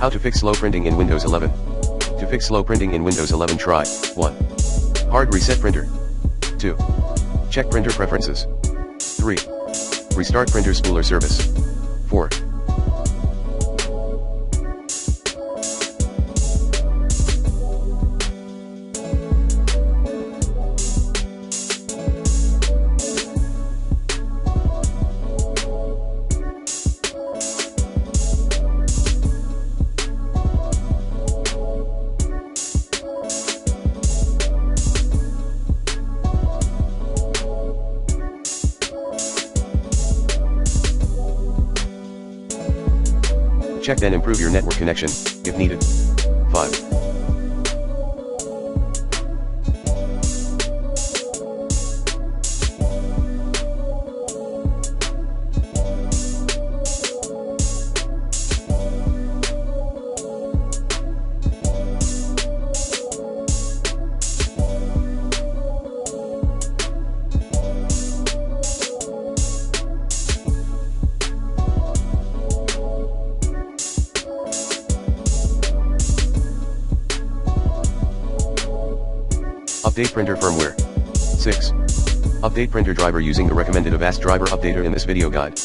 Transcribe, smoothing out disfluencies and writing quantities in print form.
How to fix slow printing in Windows 11. To fix slow printing in Windows 11, try 1. Hard reset printer. 2. Check printer preferences. 3. Restart printer spooler service. 4. Check then improve your network connection, if needed. 5. Update printer firmware. 6. Update printer driver using the recommended Avast driver updater in this video guide.